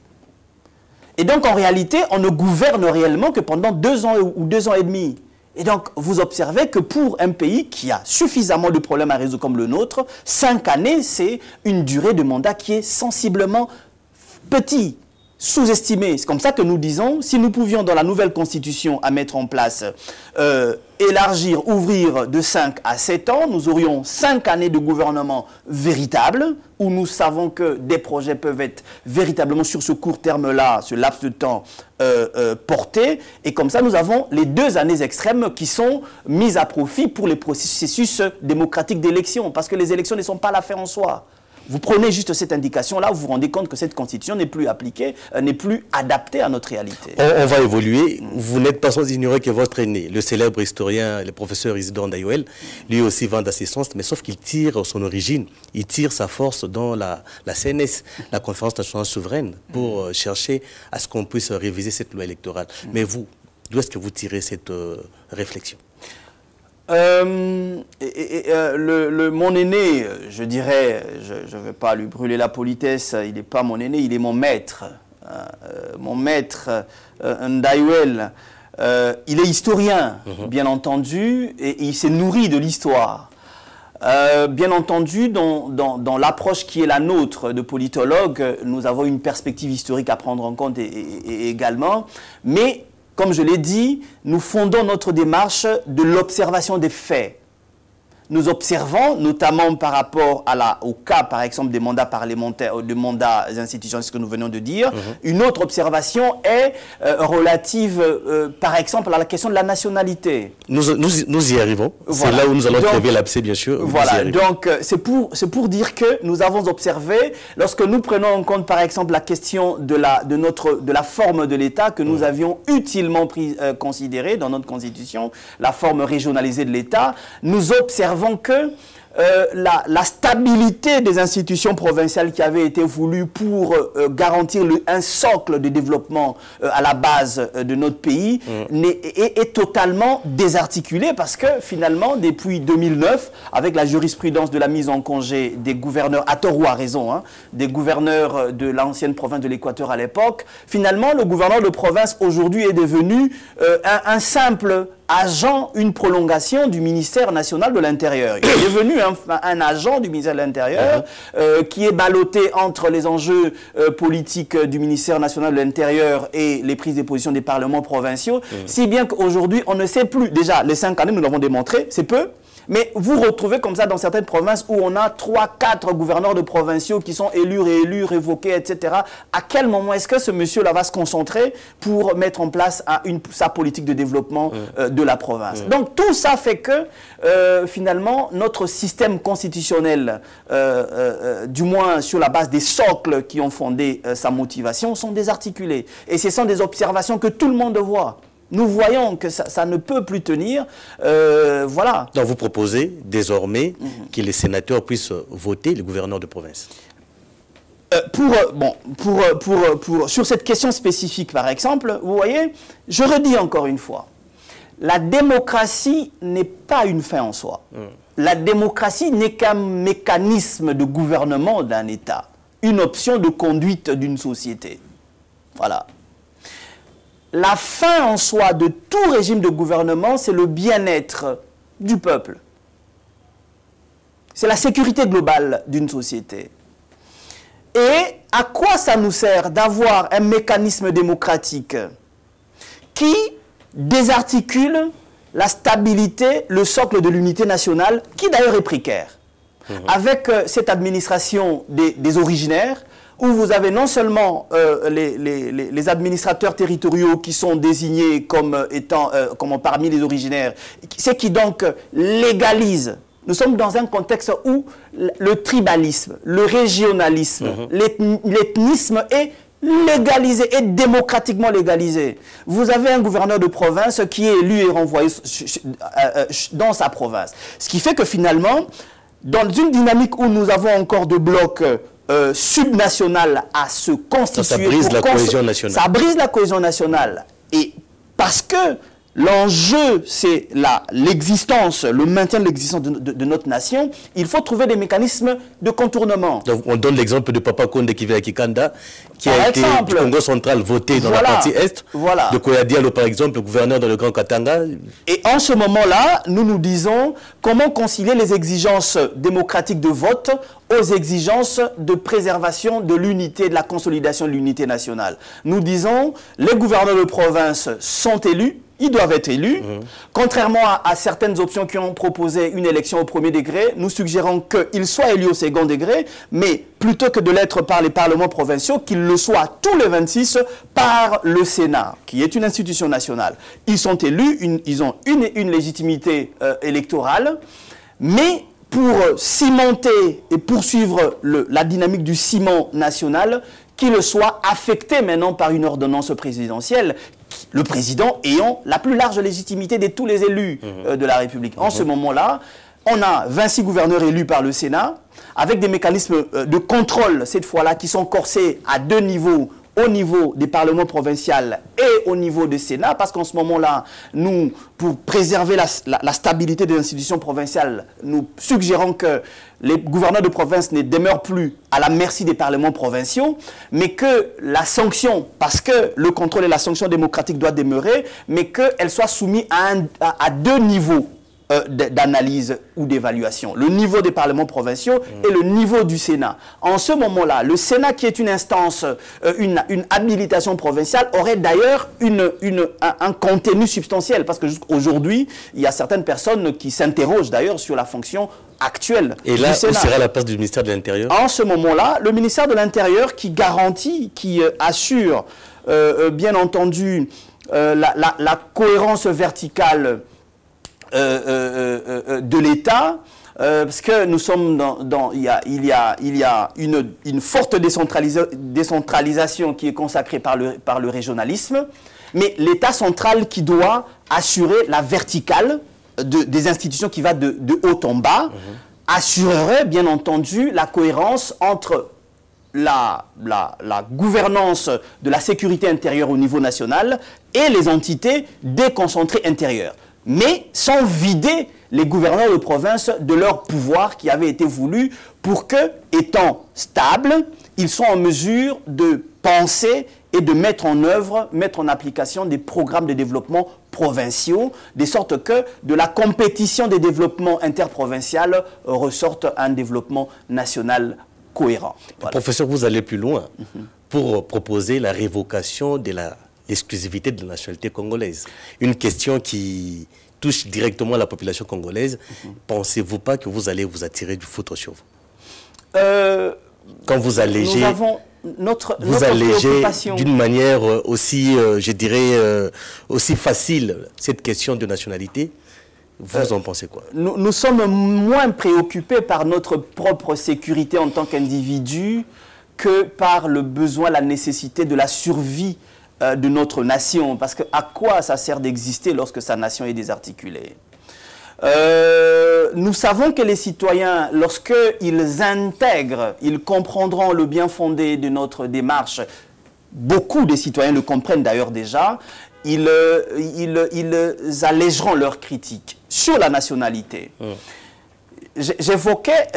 Et donc, en réalité, on ne gouverne réellement que pendant 2 ans ou 2 ans et demi. Et donc, vous observez que pour un pays qui a suffisamment de problèmes à résoudre comme le nôtre, 5 années, c'est une durée de mandat qui est sensiblement petite, sous-estimée. C'est comme ça que nous disons, si nous pouvions, dans la nouvelle constitution à mettre en place, élargir, ouvrir de 5 à 7 ans, nous aurions 5 années de gouvernement véritable, où nous savons que des projets peuvent être véritablement sur ce court terme-là, ce laps de temps, portés. Et comme ça, nous avons les 2 années extrêmes qui sont mises à profit pour les processus démocratiques d'élection, parce que les élections ne sont pas la fin en soi. Vous prenez juste cette indication-là, vous vous rendez compte que cette constitution n'est plus appliquée, n'est plus adaptée à notre réalité. On va évoluer. Vous n'êtes pas sans ignorer que votre aîné, le célèbre historien, le professeur Isidore Ndaïwel, lui aussi vend dans ses sens, mais sauf qu'il tire son origine, il tire sa force dans la CNS, la Conférence nationale souveraine, pour chercher à ce qu'on puisse réviser cette loi électorale. Mais vous, d'où est-ce que vous tirez cette réflexion ? Mon aîné, je dirais, je ne vais pas lui brûler la politesse, il n'est pas mon aîné, il est mon maître. Mon maître, Ndaïwel, il est historien, bien entendu, et il s'est nourri de l'histoire. Bien entendu, dans l'approche qui est la nôtre de politologue, nous avons une perspective historique à prendre en compte également, mais comme je l'ai dit, nous fondons notre démarche de l'observation des faits. Nous observons, notamment par rapport au cas, par exemple, des mandats parlementaires, des mandats institutionnels, ce que nous venons de dire. Une autre observation est relative, par exemple, à la question de la nationalité. Nous y arrivons. Voilà. C'est là où nous allons crever l'abcès, bien sûr. Voilà, donc c'est pour dire que nous avons observé, lorsque nous prenons en compte, par exemple, la question de la forme de l'État que nous avions utilement considérée dans notre Constitution, la forme régionalisée de l'État, nous observons que la stabilité des institutions provinciales qui avait été voulue pour garantir un socle de développement à la base de notre pays est totalement désarticulée parce que finalement, depuis 2009, avec la jurisprudence de la mise en congé des gouverneurs, à tort ou à raison, hein, des gouverneurs de l'ancienne province de l'Équateur à l'époque, finalement, le gouverneur de province aujourd'hui est devenu un simple agent, une prolongation du ministère national de l'Intérieur. Il est devenu un agent du ministère de l'Intérieur qui est ballotté entre les enjeux politiques du ministère national de l'Intérieur et les prises de position des parlements provinciaux, si bien qu'aujourd'hui, on ne sait plus. Déjà, les 5 années, nous l'avons démontré, c'est peu. Mais vous retrouvez comme ça dans certaines provinces où on a 3, 4 gouverneurs de provinciaux qui sont élus, réélus, révoqués, etc. À quel moment est-ce que ce monsieur-là va se concentrer pour mettre en place sa politique de développement de la province? Donc tout ça fait que finalement notre système constitutionnel, du moins sur la base des socles qui ont fondé sa motivation, sont désarticulés. Et ce sont des observations que tout le monde voit. Nous voyons que ça ne peut plus tenir, voilà. Donc vous proposez désormais que les sénateurs puissent voter les gouverneurs de province. Sur cette question spécifique, par exemple, vous voyez, je redis encore une fois, la démocratie n'est pas une fin en soi. La démocratie n'est qu'un mécanisme de gouvernement d'un État, une option de conduite d'une société. Voilà. La fin en soi de tout régime de gouvernement, c'est le bien-être du peuple. C'est la sécurité globale d'une société. Et à quoi ça nous sert d'avoir un mécanisme démocratique qui désarticule la stabilité, le socle de l'unité nationale, qui d'ailleurs est précaire. Avec cette administration des originaires, où vous avez non seulement les administrateurs territoriaux qui sont désignés comme étant parmi les originaires, ce qui donc légalise. Nous sommes dans un contexte où le tribalisme, le régionalisme, l'ethnisme est légalisé et démocratiquement légalisé. Vous avez un gouverneur de province qui est élu et renvoyé dans sa province. Ce qui fait que finalement, dans une dynamique où nous avons encore de blocs subnational à se constituer. Ça brise la cohésion nationale. Ça brise la cohésion nationale. Et parce que l'enjeu, c'est l'existence, le maintien de l'existence de notre nation, il faut trouver des mécanismes de contournement. Donc, on donne l'exemple de Papa Condé qui vit à Kikanda, qui a été du Congo central voté dans la partie Est, de Koya Diallo par exemple, le gouverneur dans le Grand Katanga. Et en ce moment-là, nous nous disons comment concilier les exigences démocratiques de vote aux exigences de préservation de l'unité, de la consolidation de l'unité nationale. Nous disons, les gouverneurs de province sont élus, ils doivent être élus. Contrairement à certaines options qui ont proposé une élection au premier degré, nous suggérons qu'ils soient élus au second degré, mais plutôt que de l'être par les parlements provinciaux, qu'ils le soient tous les 26 par le Sénat, qui est une institution nationale. Ils sont élus, ils ont une légitimité électorale, mais pour cimenter et poursuivre la dynamique du ciment national, qu'il soit affecté maintenant par une ordonnance présidentielle, le président ayant la plus large légitimité de tous les élus de la République. En ce moment-là, on a 26 gouverneurs élus par le Sénat, avec des mécanismes de contrôle, cette fois-là, qui sont corsés à deux niveaux, au niveau des parlements provinciaux et au niveau du Sénat, parce qu'en ce moment-là, nous, pour préserver la stabilité des institutions provinciales, nous suggérons que les gouverneurs de province ne demeurent plus à la merci des parlements provinciaux, mais que la sanction, parce que le contrôle et la sanction démocratique doivent demeurer, mais qu'elle soit soumise à deux niveaux d'analyse ou d'évaluation. Le niveau des parlements provinciaux et le niveau du Sénat. En ce moment-là, le Sénat, qui est une instance, une habilitation provinciale, aurait d'ailleurs un contenu substantiel, parce que jusqu'aujourd'hui, il y a certaines personnes qui s'interrogent d'ailleurs sur la fonction actuelle du Sénat. Et là, où sera la place du ministère de l'Intérieur? En ce moment-là, le ministère de l'Intérieur qui garantit, qui assure, bien entendu, la cohérence verticale de l'État, parce que nous sommes il y a une forte décentralisation qui est consacrée par le régionalisme, mais l'État central qui doit assurer la verticale des institutions qui va de haut en bas, assurerait bien entendu la cohérence entre la gouvernance de la sécurité intérieure au niveau national et les entités déconcentrées intérieures, mais sans vider les gouverneurs de province de leur pouvoir qui avait été voulu pour que, étant stables, ils soient en mesure de penser et de mettre en œuvre, mettre en application des programmes de développement provinciaux, de sorte que de la compétition des développements interprovinciaux ressorte un développement national cohérent. Voilà. Professeur, vous allez plus loin pour proposer la révocation de l'exclusivité de la nationalité congolaise. Une question qui touche directement la population congolaise. Pensez-vous pas que vous allez vous attirer du foutre sur vous? Quand vous allégez... Nous avons vous allégez d'une manière aussi, je dirais, aussi facile cette question de nationalité. Vous en pensez quoi? Nous sommes moins préoccupés par notre propre sécurité en tant qu'individu que par le besoin, la nécessité de la survie de notre nation. Parce que à quoi ça sert d'exister lorsque sa nation est désarticulée? Nous savons que les citoyens, lorsqu'ils intègrent, ils comprendront le bien fondé de notre démarche. Beaucoup de citoyens le comprennent d'ailleurs déjà. Ils allégeront leurs critiques sur la nationalité. J'évoquais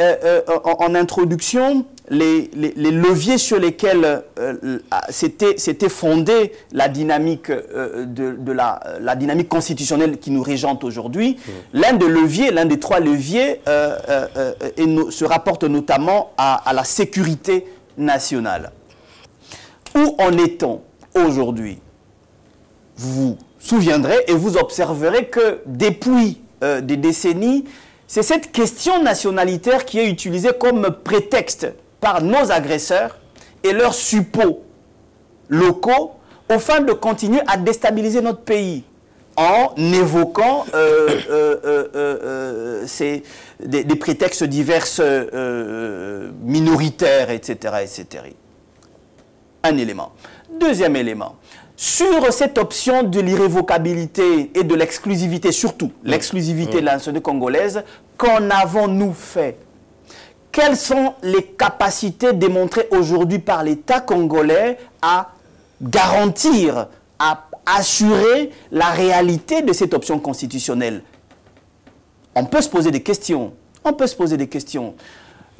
en introduction les leviers sur lesquels s'était fondée la dynamique la dynamique constitutionnelle qui nous régente aujourd'hui. L'un des leviers, l'un des trois leviers se rapporte notamment à la sécurité nationale. Où en est-on aujourd'hui? Vous souviendrez et vous observerez que depuis des décennies, c'est cette question nationalitaire qui est utilisée comme prétexte par nos agresseurs et leurs suppôts locaux au fin de continuer à déstabiliser notre pays en évoquant des prétextes divers minoritaires, etc., etc. Un élément. Deuxième élément. Sur cette option de l'irrévocabilité et de l'exclusivité, surtout l'exclusivité de la nationalité congolaise, qu'en avons-nous fait? Quelles sont les capacités démontrées aujourd'hui par l'État congolais à garantir, à assurer la réalité de cette option constitutionnelle? On peut se poser des questions. On peut se poser des questions.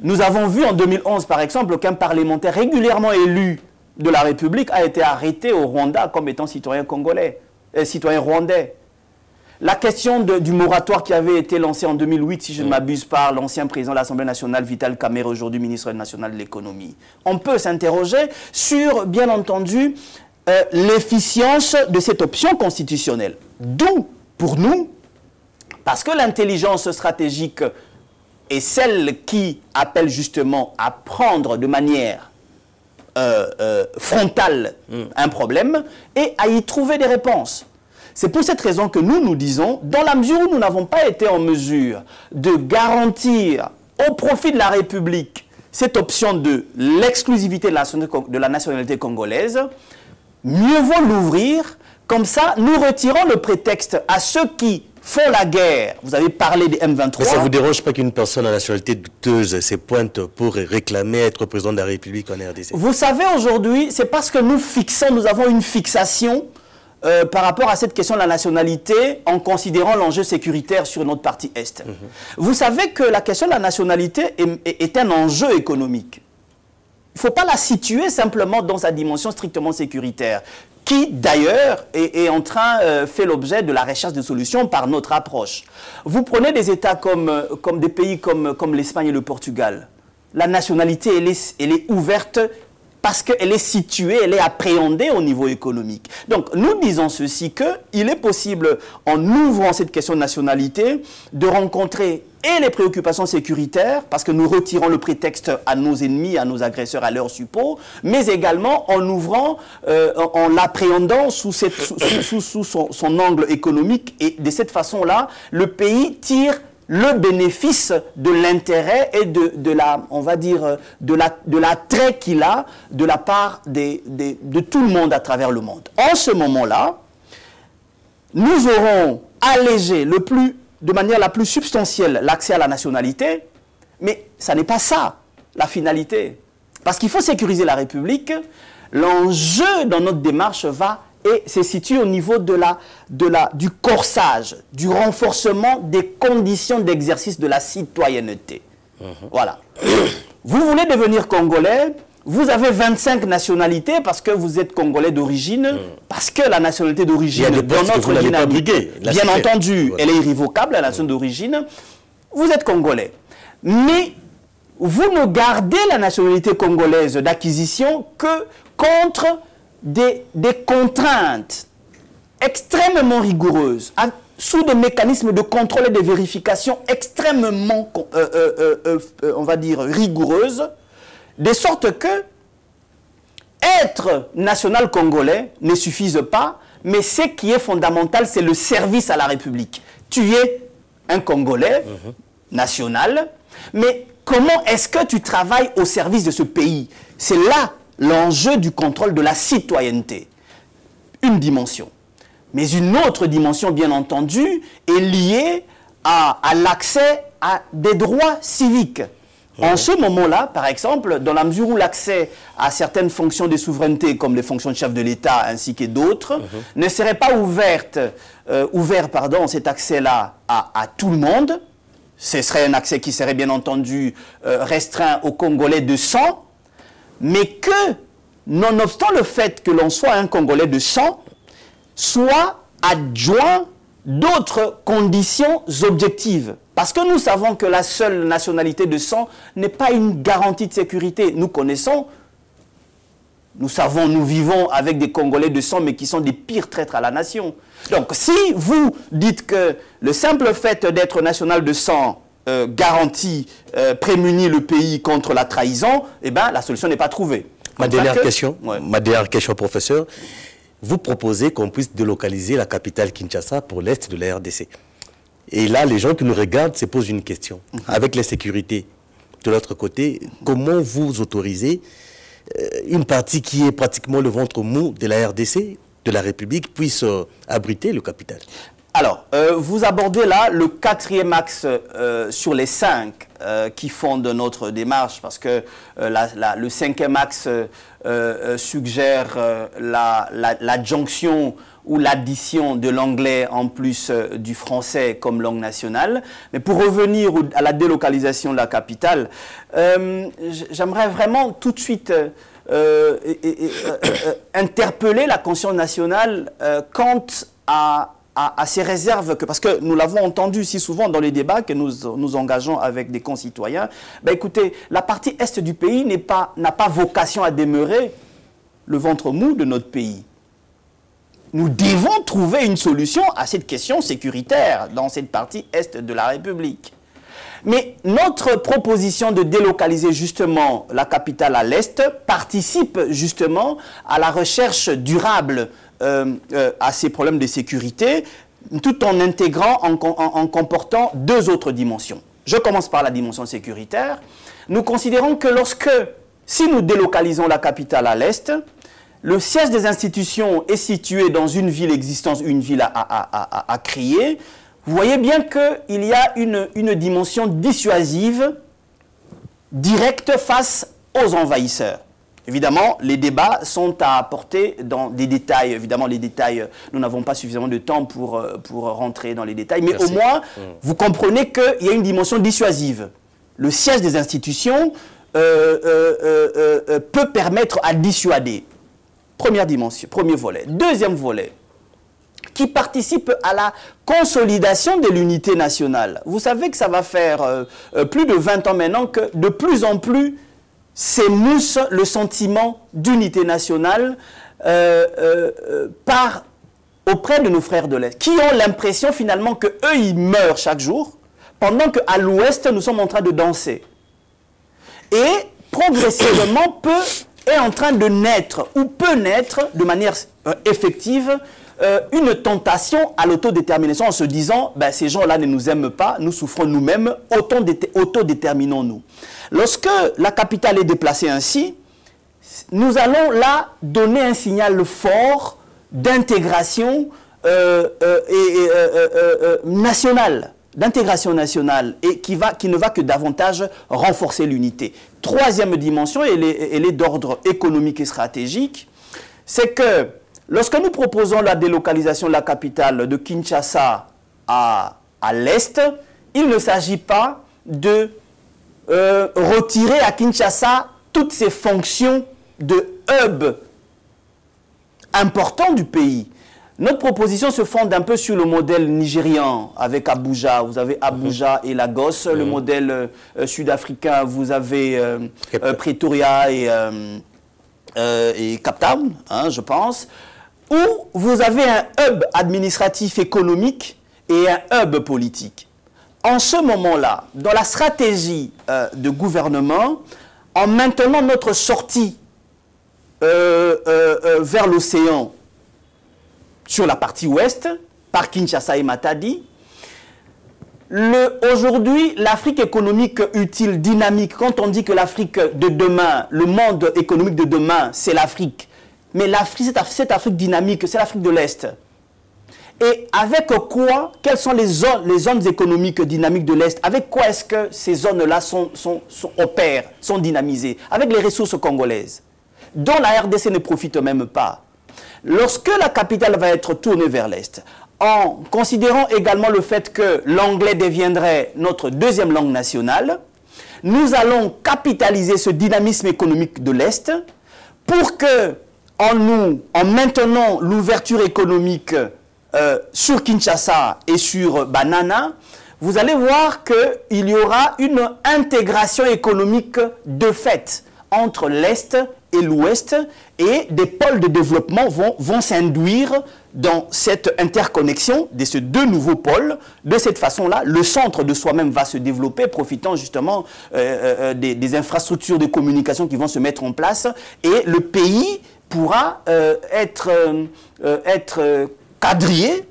Nous avons vu en 2011, par exemple, qu'un parlementaire régulièrement élu de la République a été arrêté au Rwanda comme étant citoyen congolais, citoyen rwandais. La question du moratoire qui avait été lancé en 2008, si je ne m'abuse, par l'ancien président de l'Assemblée nationale, Vital Kamerhe, aujourd'hui ministre national de l'économie. On peut s'interroger sur, bien entendu, l'efficience de cette option constitutionnelle. D'où, pour nous, parce que l'intelligence stratégique est celle qui appelle justement à prendre de manière frontale un problème et à y trouver des réponses. C'est pour cette raison que nous disons, dans la mesure où nous n'avons pas été en mesure de garantir au profit de la République cette option de l'exclusivité de la nationalité congolaise, mieux vaut l'ouvrir, comme ça nous retirons le prétexte à ceux qui font la guerre. Vous avez parlé des M23. Mais ça ne vous dérange pas qu'une personne à nationalité douteuse se pointe pour réclamer être président de la République en RDC? Vous savez, aujourd'hui, c'est parce que nous avons une fixation par rapport à cette question de la nationalité en considérant l'enjeu sécuritaire sur notre partie Est. Vous savez que la question de la nationalité est un enjeu économique. Il ne faut pas la situer simplement dans sa dimension strictement sécuritaire, qui d'ailleurs fait l'objet de la recherche de solutions par notre approche. Vous prenez des États comme des pays comme l'Espagne et le Portugal. La nationalité, elle est ouverte parce qu'elle est située, elle est appréhendée au niveau économique. Donc nous disons ceci, qu'il est possible, en ouvrant cette question de nationalité, de rencontrer et les préoccupations sécuritaires, parce que nous retirons le prétexte à nos ennemis, à nos agresseurs, à leurs suppôts, mais également en ouvrant, en l'appréhendant sous son angle économique. Et de cette façon-là, le pays tire le bénéfice de l'intérêt et de l'attrait qu'il a de la part de tout le monde à travers le monde. En ce moment-là, nous aurons allégé de manière la plus substantielle l'accès à la nationalité, mais ça n'est pas ça la finalité. Parce qu'il faut sécuriser la République. L'enjeu dans notre démarche se situe au niveau du corsage, du renforcement des conditions d'exercice de la citoyenneté. Voilà. Vous voulez devenir Congolais, vous avez 25 nationalités parce que vous êtes Congolais d'origine, parce que la nationalité d'origine, dans notre dynamique, bien entendu, elle est irrévocable, la nation d'origine, vous êtes Congolais. Mais vous ne gardez la nationalité congolaise d'acquisition que contre des contraintes extrêmement rigoureuses, sous des mécanismes de contrôle et de vérification extrêmement, on va dire, rigoureuses, de sorte que être national congolais ne suffise pas, mais ce qui est fondamental, c'est le service à la République. Tu es un Congolais national, mais comment est-ce que tu travailles au service de ce pays? C'est là l'enjeu du contrôle de la citoyenneté. Une dimension. Mais une autre dimension, bien entendu, est liée à l'accès à des droits civiques. En ce moment-là, par exemple, dans la mesure où l'accès à certaines fonctions de souveraineté, comme les fonctions de chef de l'État ainsi que d'autres, ne serait pas ouvert, cet accès-là à tout le monde, ce serait un accès qui serait bien entendu restreint aux Congolais de sang, mais que, nonobstant le fait que l'on soit un Congolais de sang, soit adjoint d'autres conditions objectives. Parce que nous savons que la seule nationalité de sang n'est pas une garantie de sécurité. Nous connaissons Nous savons, nous vivons avec des Congolais de sang, mais qui sont des pires traîtres à la nation. Donc, si vous dites que le simple fait d'être national de sang garantit, prémunit le pays contre la trahison, eh bien, la solution n'est pas trouvée. Ma dernière question, professeur. Vous proposez qu'on puisse délocaliser la capitale Kinshasa pour l'Est de la RDC. Et là, les gens qui nous regardent se posent une question. Avec l'insécurité de l'autre côté, comment vous autorisez une partie qui est pratiquement le ventre mou de la RDC, de la République, puisse abriter le capital? Alors, vous abordez là le 4e axe sur les 5 qui fondent notre démarche, parce que le 5e axe suggère l'adjonction ou l'addition de l'anglais en plus du français comme langue nationale. Mais pour revenir à la délocalisation de la capitale, j'aimerais vraiment tout de suite interpeller la conscience nationale quant à ces réserves, parce que nous l'avons entendu si souvent dans les débats que nous engageons avec des concitoyens. Ben écoutez, la partie est du pays n'a pas vocation à demeurer le ventre mou de notre pays. Nous devons trouver une solution à cette question sécuritaire dans cette partie est de la République. Mais notre proposition de délocaliser justement la capitale à l'Est participe justement à la recherche durable à ces problèmes de sécurité, tout en intégrant, en comportant 2 autres dimensions. Je commence par la dimension sécuritaire. Nous considérons que si nous délocalisons la capitale à l'Est, le siège des institutions est situé dans une ville existante, une ville à créer. Vous voyez bien qu'il y a une dimension dissuasive directe face aux envahisseurs. Évidemment, les débats sont à apporter dans des détails. Évidemment, les détails, nous n'avons pas suffisamment de temps pour rentrer dans les détails. Mais au moins, vous comprenez qu'il y a une dimension dissuasive. Le siège des institutions peut permettre à dissuader. Première dimension, premier volet. Deuxième volet, qui participe à la consolidation de l'unité nationale. Vous savez que ça va faire plus de 20 ans maintenant que de plus en plus s'émousse le sentiment d'unité nationale auprès de nos frères de l'Est, qui ont l'impression finalement qu'eux, ils meurent chaque jour, pendant qu'à l'Ouest, nous sommes en train de danser. Et progressivement, est en train de naître, ou peut naître de manière effective, une tentation à l'autodétermination en se disant, ben, ces gens-là ne nous aiment pas, nous souffrons nous-mêmes, autodéterminons-nous. Lorsque la capitale est déplacée ainsi, nous allons là donner un signal fort d'intégration nationale, et qui ne va que davantage renforcer l'unité. Troisième dimension, elle est d'ordre économique et stratégique, c'est que lorsque nous proposons la délocalisation de la capitale de Kinshasa à l'Est, il ne s'agit pas de retirer à Kinshasa toutes ces fonctions de hub important du pays. Notre proposition se fonde un peu sur le modèle nigérian avec Abuja. Vous avez Abuja et Lagos. Le modèle sud-africain, vous avez Pretoria et Cape Town, hein, je pense, où vous avez un hub administratif économique et un hub politique. En ce moment-là, dans la stratégie de gouvernement, en maintenant notre sortie vers l'océan sur la partie ouest, par Kinshasa et Matadi, aujourd'hui, l'Afrique économique utile, dynamique, quand on dit que l'Afrique de demain, le monde économique de demain, c'est l'Afrique, mais cette Afrique dynamique, c'est l'Afrique de l'Est. Et avec quoi, quelles sont les zones économiques dynamiques de l'Est? Avec quoi est-ce que ces zones-là opèrent, sont dynamisées? Avec les ressources congolaises, dont la RDC ne profite même pas. Lorsque la capitale va être tournée vers l'Est, en considérant également le fait que l'anglais deviendrait notre deuxième langue nationale, nous allons capitaliser ce dynamisme économique de l'Est pour que, en maintenant l'ouverture économique sur Kinshasa et sur Banana, vous allez voir qu'il y aura une intégration économique de fait entre l'Est et l'Ouest, et des pôles de développement vont s'induire dans cette interconnexion de ces deux nouveaux pôles. De cette façon-là, le centre de soi-même va se développer, profitant justement des infrastructures de communication qui vont se mettre en place, et le pays pourra être quadrillé,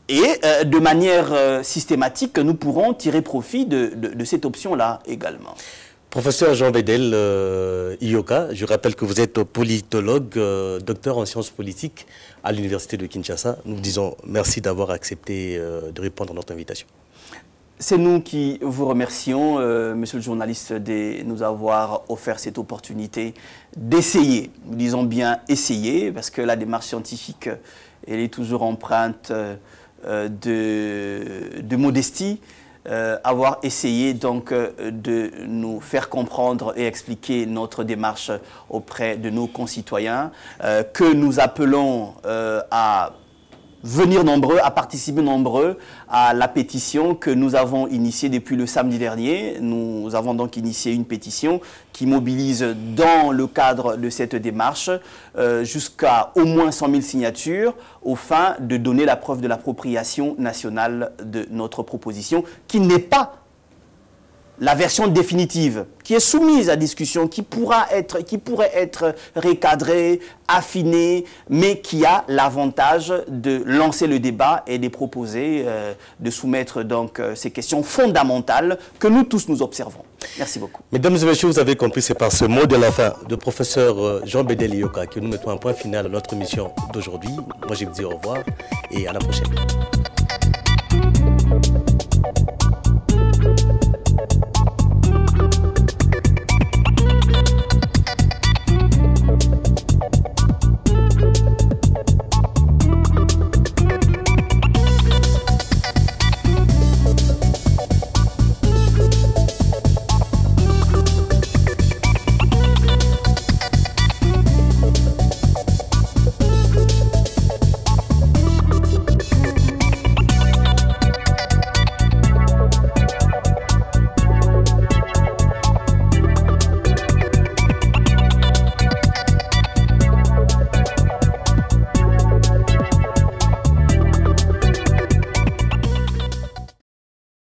et de manière systématique, nous pourrons tirer profit de cette option-là également. Professeur Jean Bédel Iyoka, je rappelle que vous êtes politologue, docteur en sciences politiques à l'Université de Kinshasa. Nous vous disons merci d'avoir accepté de répondre à notre invitation. C'est nous qui vous remercions, monsieur le journaliste, de nous avoir offert cette opportunité d'essayer. Nous disons bien essayer, parce que la démarche scientifique, elle est toujours empreinte de modestie. Avoir essayé donc de nous faire comprendre et expliquer notre démarche auprès de nos concitoyens, que nous appelons à venir nombreux, à participer nombreux à la pétition que nous avons initiée depuis le samedi dernier. Nous avons donc initié une pétition qui mobilise dans le cadre de cette démarche jusqu'à au moins 100 000 signatures au fin de donner la preuve de l'appropriation nationale de notre proposition, qui n'est pas la version définitive, qui est soumise à discussion, qui pourrait être recadrée, affinée, mais qui a l'avantage de lancer le débat et de proposer, de soumettre donc ces questions fondamentales que nous tous nous observons. Merci beaucoup. Mesdames et messieurs, vous avez compris, c'est par ce mot de la fin de professeur Jean Bédel Iyoka que nous mettons un point final à notre émission d'aujourd'hui. Moi, je vous dis au revoir et à la prochaine.